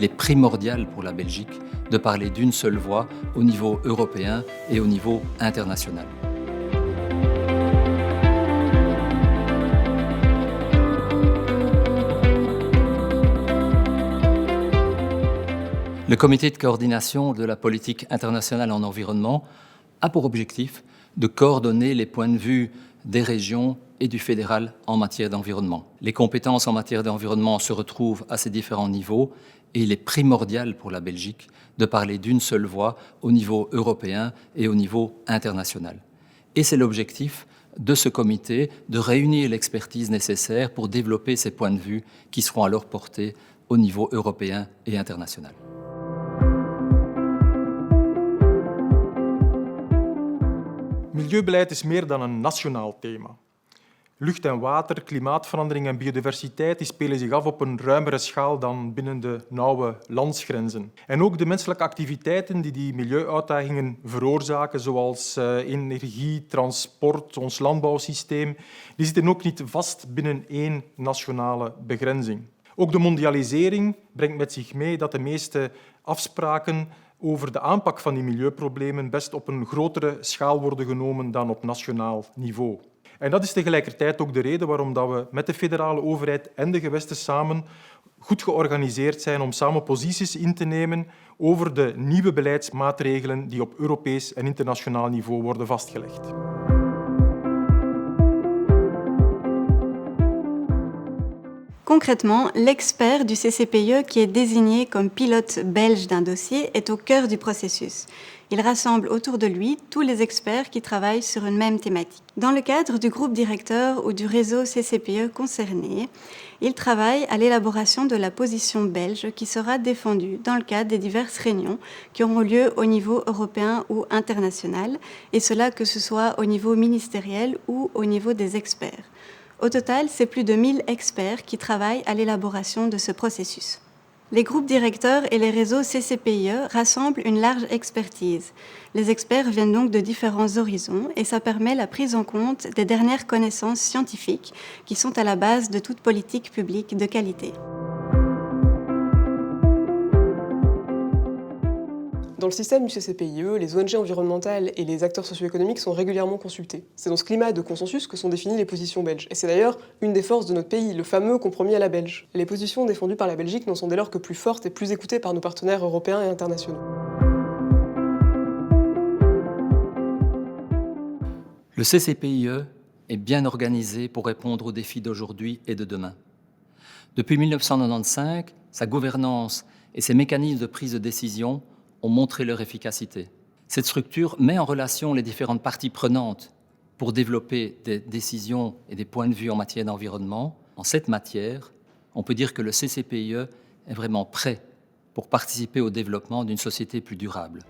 il est primordial pour la Belgique de parler d'une seule voix au niveau européen et au niveau international. Le comité de coordination de la politique internationale en environnement a pour objectif de coordonner les points de vue des régions et du fédéral en matière d'environnement. Les compétences en matière d'environnement se retrouvent à ces différents niveaux et il est primordial pour la Belgique de parler d'une seule voix au niveau européen et au niveau international. Et c'est l'objectif de ce comité de réunir l'expertise nécessaire pour développer ces points de vue qui seront à leur portée au niveau européen et international. Milieubeleid is meer dan een nationaal thema. Lucht en water, klimaatverandering en biodiversiteit die spelen zich af op een ruimere schaal dan binnen de nauwe landsgrenzen. En ook de menselijke activiteiten die milieuuitdagingen veroorzaken, zoals energie, transport, ons landbouwsysteem, die zitten ook niet vast binnen één nationale begrenzing. Ook de mondialisering brengt met zich mee dat de meeste afspraken over de aanpak van die milieuproblemen best op een grotere schaal worden genomen dan op nationaal niveau. En dat is tegelijkertijd ook de reden waarom we met de federale overheid en de gewesten samen goed georganiseerd zijn om samen posities in te nemen over de nieuwe beleidsmaatregelen die op Europees en internationaal niveau worden vastgelegd. Concrètement, l'expert du CCPE qui est désigné comme pilote belge d'un dossier est au cœur du processus. Il rassemble autour de lui tous les experts qui travaillent sur une même thématique. Dans le cadre du groupe directeur ou du réseau CCPE concerné, il travaille à l'élaboration de la position belge qui sera défendue dans le cadre des diverses réunions qui auront lieu au niveau européen ou international, et cela que ce soit au niveau ministériel ou au niveau des experts. Au total, c'est plus de 1000 experts qui travaillent à l'élaboration de ce processus. Les groupes directeurs et les réseaux CCPE rassemblent une large expertise. Les experts viennent donc de différents horizons et ça permet la prise en compte des dernières connaissances scientifiques qui sont à la base de toute politique publique de qualité. Dans le système du CCPIE, les ONG environnementales et les acteurs socio-économiques sont régulièrement consultés. C'est dans ce climat de consensus que sont définies les positions belges. Et c'est d'ailleurs une des forces de notre pays, le fameux compromis à la belge. Les positions défendues par la Belgique n'en sont dès lors que plus fortes et plus écoutées par nos partenaires européens et internationaux. Le CCPIE est bien organisé pour répondre aux défis d'aujourd'hui et de demain. Depuis 1995, sa gouvernance et ses mécanismes de prise de décision ont montré leur efficacité. Cette structure met en relation les différentes parties prenantes pour développer des décisions et des points de vue en matière d'environnement. En cette matière, on peut dire que le CCPIE est vraiment prêt pour participer au développement d'une société plus durable.